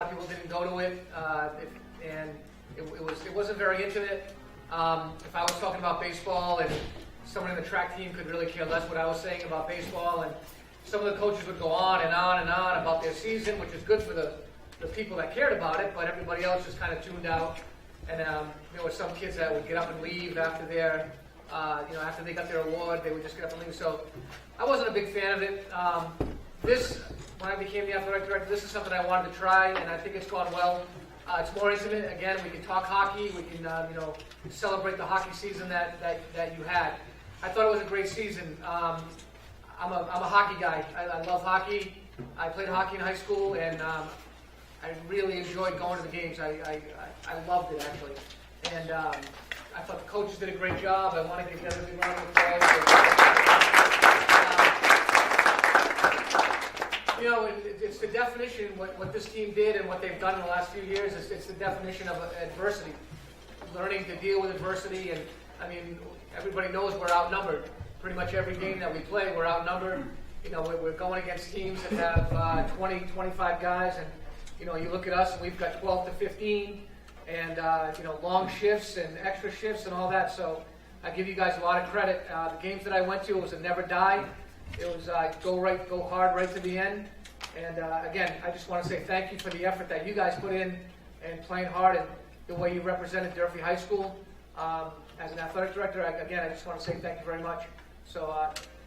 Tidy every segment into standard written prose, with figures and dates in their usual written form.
A lot of people didn't go to it, and it wasn't very intimate. If I was talking about baseball and someone in the track team could really care less what I was saying about baseball, and some of the coaches would go on and on and on about their season, which is good for the people that cared about it, but everybody else just kind of tuned out. And there were some kids that would get up and leave after their, after they got their award, they would just get up and leave. So I wasn't a big fan of it. When I became the athletic director, this is something I wanted to try, and I think it's gone well. It's more intimate. Again, we can talk hockey. We can, celebrate the hockey season that you had. I thought it was a great season. I'm a hockey guy. I love hockey. I played hockey in high school, and I really enjoyed going to the games. I loved it, actually. And I thought the coaches did a great job. I want to give them a big round of applause. It's the definition, what this team did and what they've done in the last few years, it's the definition of adversity. Learning to deal with adversity, and everybody knows we're outnumbered. Pretty much every game that we play, we're outnumbered. We're going against teams that have 20, 25 guys, and you look at us and we've got 12 to 15, and long shifts and extra shifts and all that. So I give you guys a lot of credit. The games that I went to, it was a never die. It was go hard right to the end. And again, I just want to say thank you for the effort that you guys put in and playing hard and the way you represented Durfee High School. As an athletic director, I just want to say thank you very much. So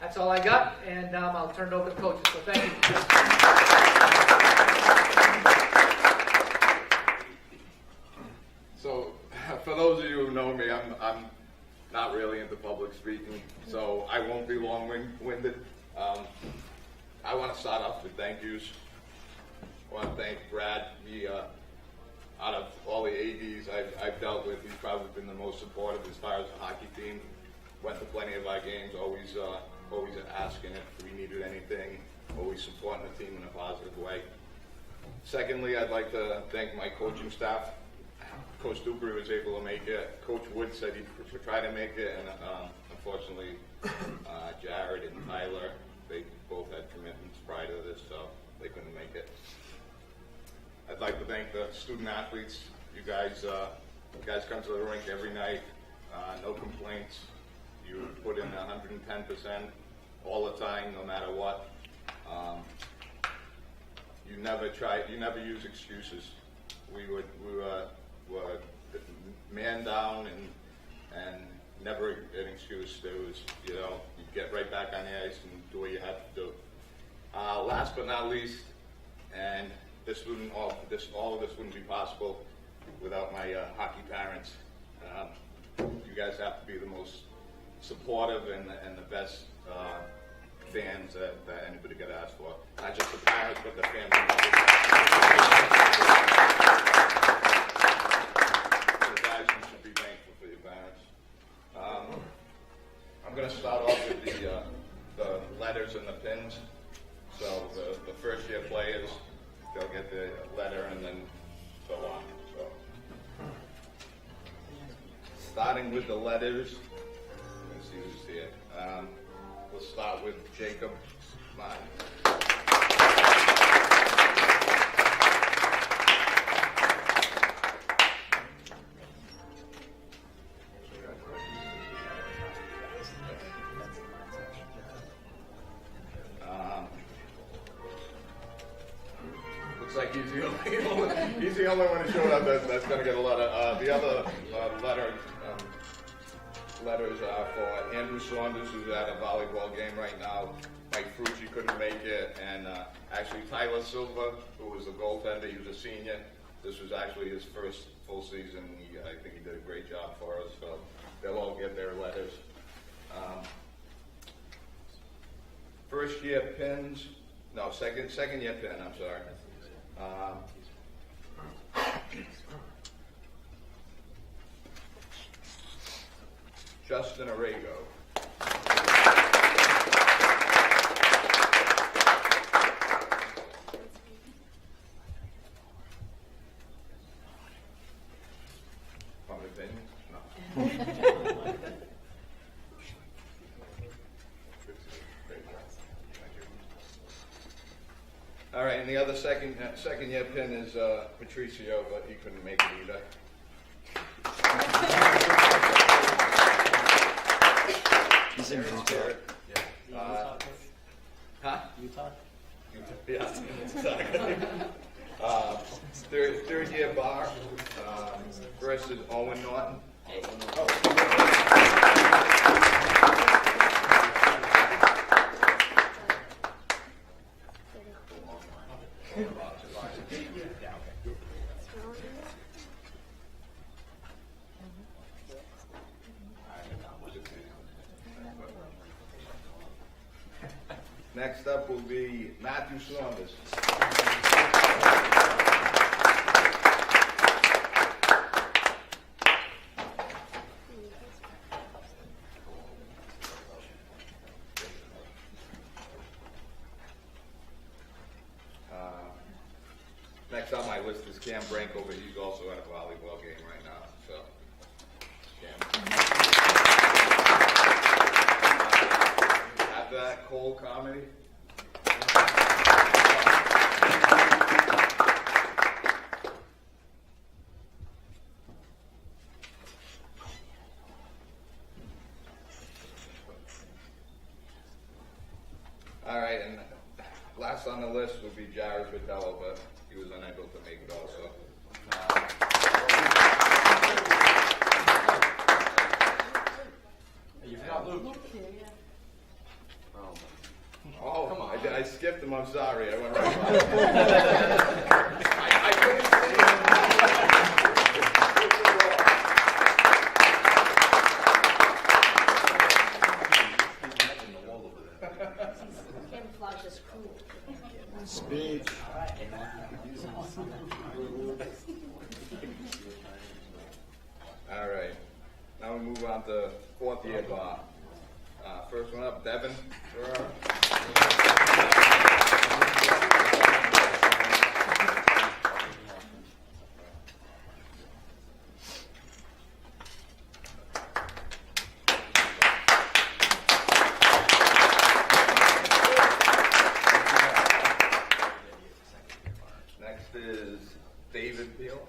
that's all I got, and I'll turn it over to the coaches. So thank you. So for those of you who know me, I'm not really into public speaking, so I won't be long-winded. I want to start off with thank yous. I want to thank Brad. He, out of all the ADs I've dealt with, he's probably been the most supportive as far as the hockey team. Went to plenty of our games, always asking if we needed anything, always supporting the team in a positive way. Secondly, I'd like to thank my coaching staff. Coach Durfee was able to make it. Coach Wood said he'd try to make it, and unfortunately, Jared and Tyler, they both had commitments prior to this, so they couldn't make it. I'd like to thank the student athletes. You guys come to the rink every night, no complaints. You put in 110% all the time, no matter what. You never use excuses. We were man down and never an excuse. There was, you get right back on the ice and do what you have to do. Last but not least, and all of this wouldn't be possible without my hockey parents. You guys have to be the most supportive and the best fans that anybody could ask for. Not just the parents, but the family members. So guys, you should be thankful for your parents. I'm going to start off with the letters and the pins. So the first year players, they'll get the letter and then so on. So starting with the letters, let's see who's here. We'll start with Jacob. Come on. Looks like he's the only one who showed up that's going to get a lot of, the other letters are for Andrew Saunders, who's at a volleyball game right now. Mike Frucci couldn't make it, and actually Tyler Silva, who was the goaltender, he was a senior. This was actually his first full season. I think he did a great job for us, so they'll all get their letters. First year pins, no, second year pin, I'm sorry. Justin Arago. No. All right, and the other second year pin is Patricio, but he couldn't make it either. He's in Utah. Huh? Utah? Yeah, exactly. Third year bar. First is Owen Norton. Next up will be Matthew Saunders. Next on my list is Cam Branco, but he's also at a volleyball game right now. So, Cam. Have that Cole Comedy. All right, and last on the list would be Jared Vitello, but he was unable to make it also. You forgot Luke. Oh, come on. I skipped him. I'm sorry. I went right by. I couldn't Camouflage is cool. Speech. All right. Now we move on to fourth year bar. First one up, Devin. Next is David Peel.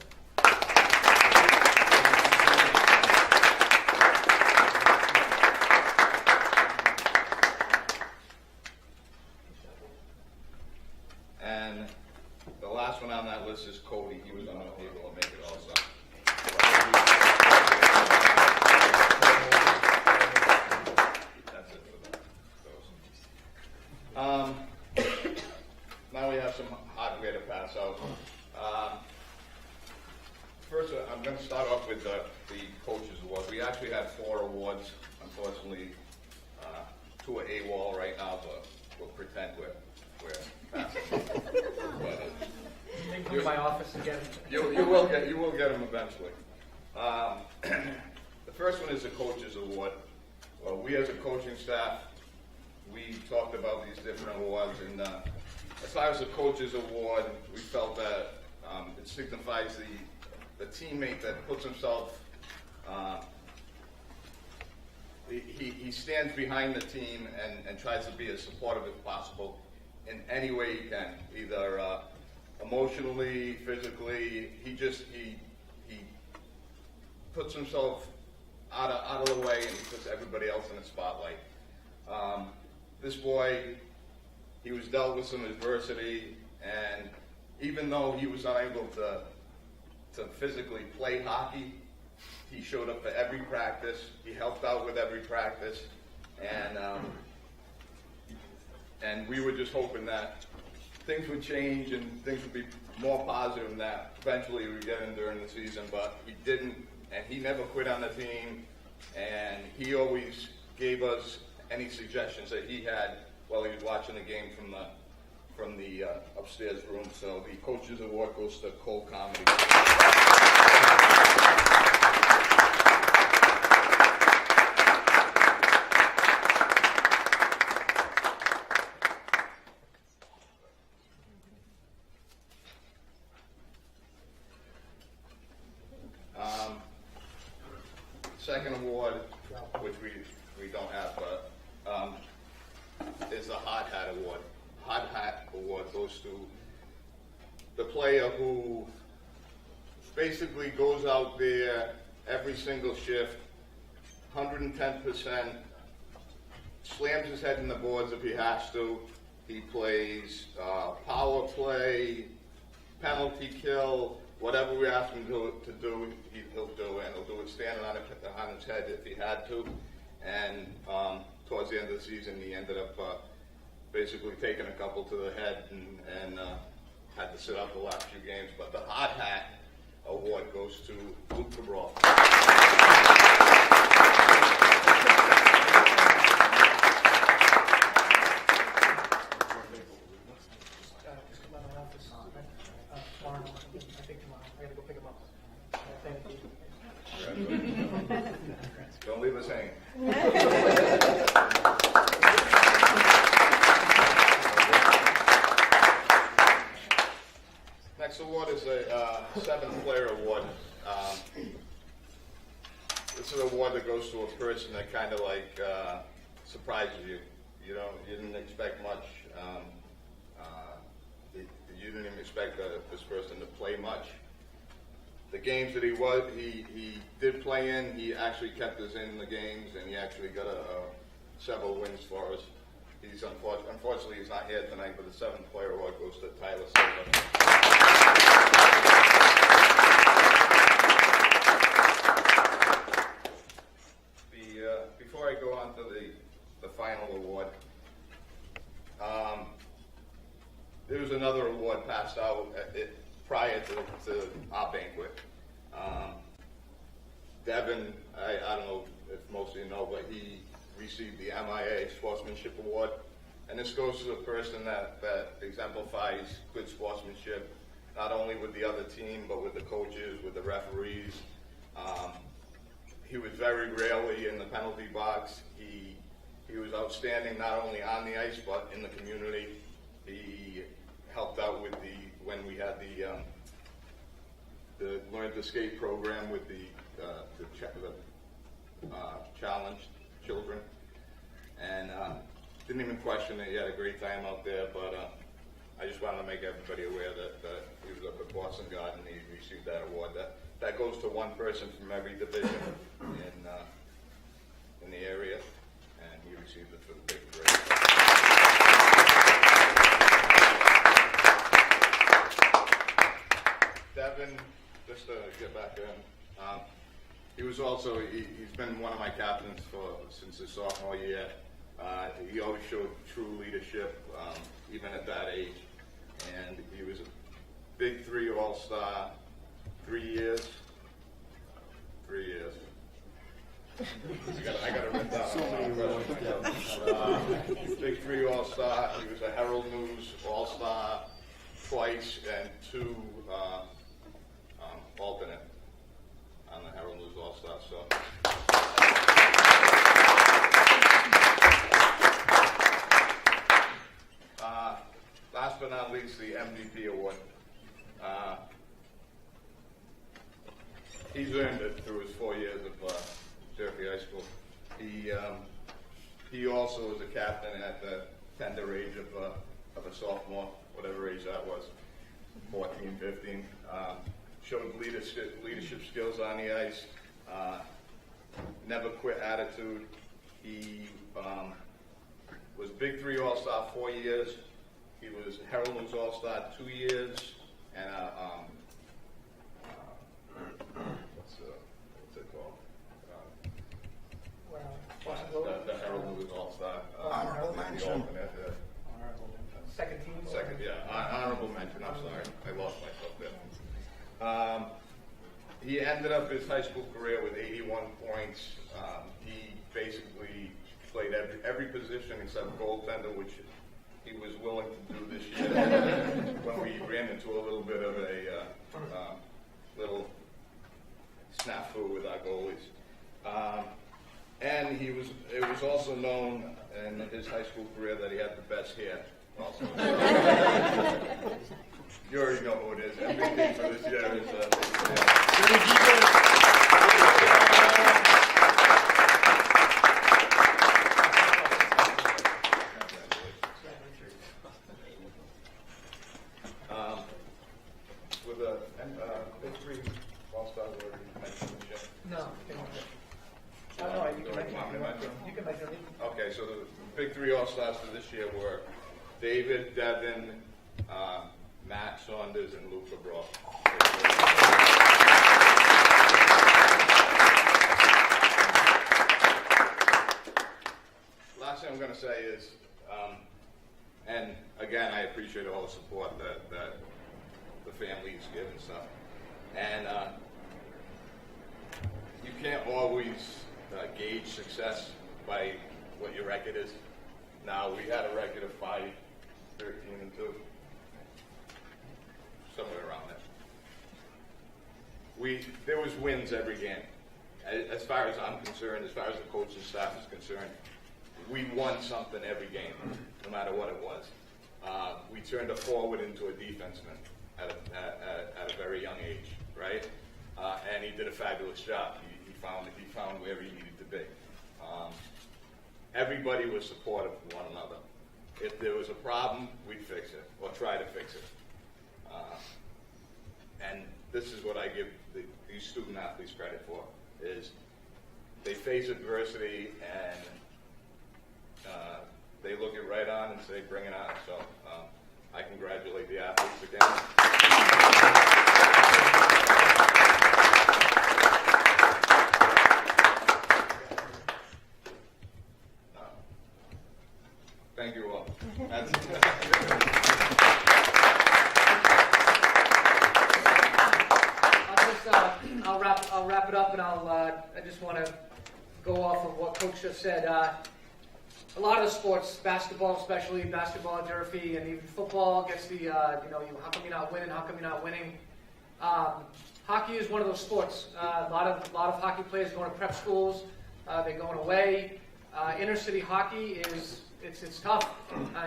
And the last one on that list is Cody. He was unable to make it also. That's it for those. Now we have some hardware to pass out. First, I'm going to start off with the Coaches Award. We actually had 4 awards. Unfortunately, 2 are AWOL right now, but we'll pretend we're passing. They come to my office again. You will get them eventually. The first one is the Coaches Award. Well, we as a coaching staff, we talked about these different awards, and as far as the Coaches Award, we felt that it signifies the teammate that puts himself, he stands behind the team and tries to be as supportive as possible in any way he can, either emotionally, physically. He puts himself out of the way and he puts everybody else in the spotlight. This boy, he was dealt with some adversity, and even though he was unable to physically play hockey, he showed up for every practice. He helped out with every practice, and we were just hoping that things would change and things would be more positive than that. Eventually, we would get him during the season, but he didn't, and he never quit on the team, and he always gave us any suggestions that he had while he was watching the game from the upstairs room. So the Coaches Award goes to Cole Comedy. Second award, which we don't have, but is the Hard Hat Award. Hard Hat Award goes to the player who basically goes out there every single shift, 110%, slams his head in the boards if he has to. He plays power play, penalty kill, whatever we ask him to do, he'll do, and he'll do it standing on his head if he had to. And towards the end of the season, he ended up basically taking a couple to the head and had to sit out the last few games. But the hard hat award goes to Luke Cabral. Just come out of my office. Tomorrow, I think tomorrow. I gotta go pick him up. Thank you. Don't leave us hanging. Next award is a seventh player award. This is an award that goes to a person that kind of like surprises you. You didn't expect much. You didn't even expect this person to play much. The games that he did play in, he actually kept us in the games, and he actually got several wins for us. He's unfortunately he's not here tonight, but the seventh player award goes to Tyler Silva. Before I go on to the final award, there was another award passed out prior to our banquet. Devin, I don't know if most of you know, but he received the MIA Sportsmanship Award. And this goes to the person that exemplifies good sportsmanship, not only with the other team, but with the coaches, with the referees. He was very rarely in the penalty box. He was outstanding not only on the ice, but in the community. He helped out with when we had the Learn to Skate program with the challenged children, and didn't even question it. He had a great time out there, but I just wanted to make everybody aware that he was up at Boston Garden and he received that award. That goes to one person from every division in the area, and he received it for the big parade. Devin, just to get back to him, he was also, he's been one of my captains since his sophomore year. He always showed true leadership, even at that age. And he was a Big 3 All-Star, 3 years. 3 years. I got to write down. Big 3 All-Star. He was a Herald News All-Star twice, and 2 alternate on the Herald News All-Star. So. Last but not least, the MVP award. He's earned it through his 4 years of Durfee High School. He also was a captain at the tender age of a sophomore, whatever age that was, 14, 15. Showed leadership skills on the ice, never quit attitude. He was Big 3 All-Star 4 years. He was Herald News All-Star 2 years, and what's it called? The Herald News All-Star. Honorable mention. Second team? Second, yeah. Honorable mention, I'm sorry. I lost myself there. He ended up his high school career with 81 points. He basically played every position except goaltender, which he was willing to do this year when we ran into a little bit of a little snafu with our goalies. And it was also known in his high school career that he had the best hair also. You already know who it is. MVP for this year is Big three All-Stars already mentioned this year. No. You can mention it. You can mention it. Okay, so the big three All-Stars for this year were David, Devin, Matt Saunders, and Luca Brock. Last thing I'm going to say is, and again, I appreciate all the support that the families give and stuff. And you can't always gauge success by what your record is. Now, we had a record of 5, 13, and 2, somewhere around there. There was wins every game. As far as I'm concerned, as far as the coaching staff is concerned, we won something every game, no matter what it was. We turned a forward into a defenseman at a very young age, right? And he did a fabulous job. He found where he needed to be. Everybody was supportive of one another. If there was a problem, we'd fix it or try to fix it. And this is what I give these student athletes credit for: is they face adversity and they look it right on and say, "Bring it on." So I congratulate the athletes again. Thank you all. I'll wrap it up, and I just want to go off of what Coach just said. A lot of the sports, basketball especially, basketball at Durfee, and even football gets the, how come you're not winning? How come you're not winning? Hockey is one of those sports. A lot of hockey players going to prep schools. They're going away. Inner city hockey it's tough.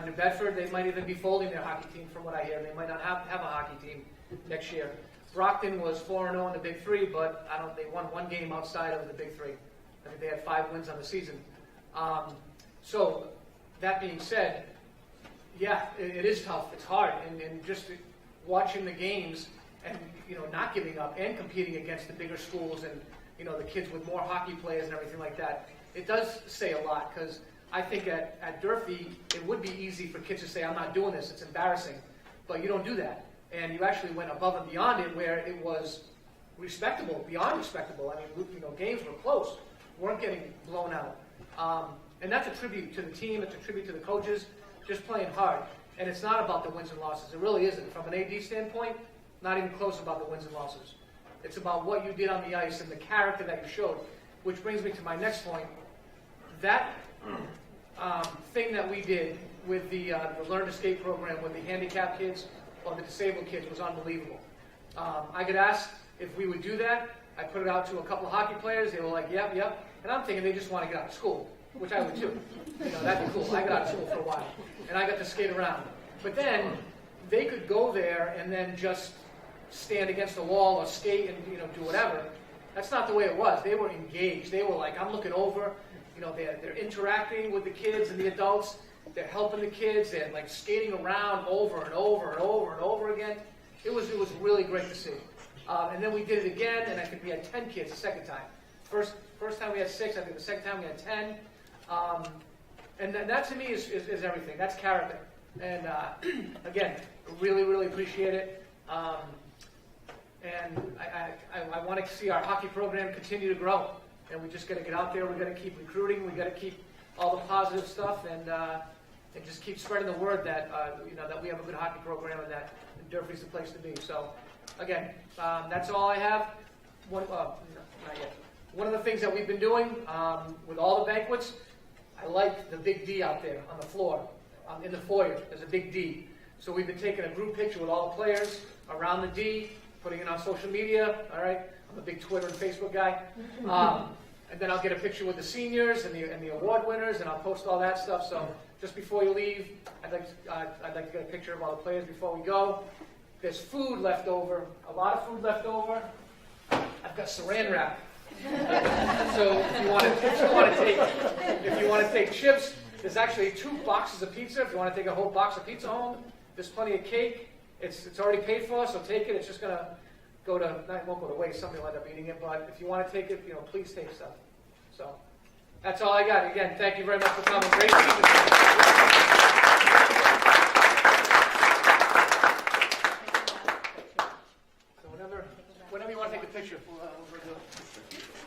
New Bedford, they might even be folding their hockey team, from what I hear. They might not have a hockey team next year. Brockton was 4-0 in the Big Three, but they won one game outside of the Big Three. I think they had 5 wins on the season. So that being said, yeah, it is tough. It's hard, and just watching the games and not giving up and competing against the bigger schools and the kids with more hockey players and everything like that. It does say a lot, because I think at Durfee it would be easy for kids to say, "I'm not doing this. It's embarrassing," but you don't do that, and you actually went above and beyond it, where it was respectable, beyond respectable. I mean, games were close, weren't getting blown out. And that's a tribute to the team, it's a tribute to the coaches, just playing hard. And it's not about the wins and losses. It really isn't. From an AD standpoint, not even close about the wins and losses. It's about what you did on the ice and the character that you showed. Which brings me to my next point. That thing that we did with the Learn to Skate program with the handicapped kids or the disabled kids was unbelievable. I got asked if we would do that. I put it out to a couple of hockey players. They were like, yep. And I'm thinking they just want to get out of school, which I would too. That'd be cool. I got out of school for a while, and I got to skate around. But then they could go there and then just stand against the wall or skate and do whatever. That's not the way it was. They were engaged. They were like, I'm looking over. They're interacting with the kids and the adults. They're helping the kids. They're like skating around over and over and over and over again. It was really great to see. And then we did it again, and I think we had 10 kids the second time. First time we had 6. I think the second time we had 10. And that to me is everything. That's character. And again, really, really appreciate it. And I want to see our hockey program continue to grow. And we just got to get out there. We got to keep recruiting. We got to keep all the positive stuff, and just keep spreading the word that that we have a good hockey program and that Durfee's the place to be. So, again, that's all I have. Not yet. One of the things that we've been doing with all the banquets, I like the big D out there on the floor, in the foyer. There's a big D. So we've been taking a group picture with all the players around the D, putting it on social media. All right, I'm a big Twitter and Facebook guy. And then I'll get a picture with the seniors and the award winners, and I'll post all that stuff. So just before you leave, I'd like to get a picture of all the players before we go. There's food left over, a lot of food left over. I've got saran wrap. So if you want to take chips, there's actually 2 boxes of pizza. If you want to take a whole box of pizza home, there's plenty of cake. It's already paid for, so take it. It's just gonna won't go to waste, somebody will end up eating it, but if you want to take it, please take some. So, that's all I got. Again, thank you very much for coming. Great seeing you. So whenever you want to take a picture, we'll do it.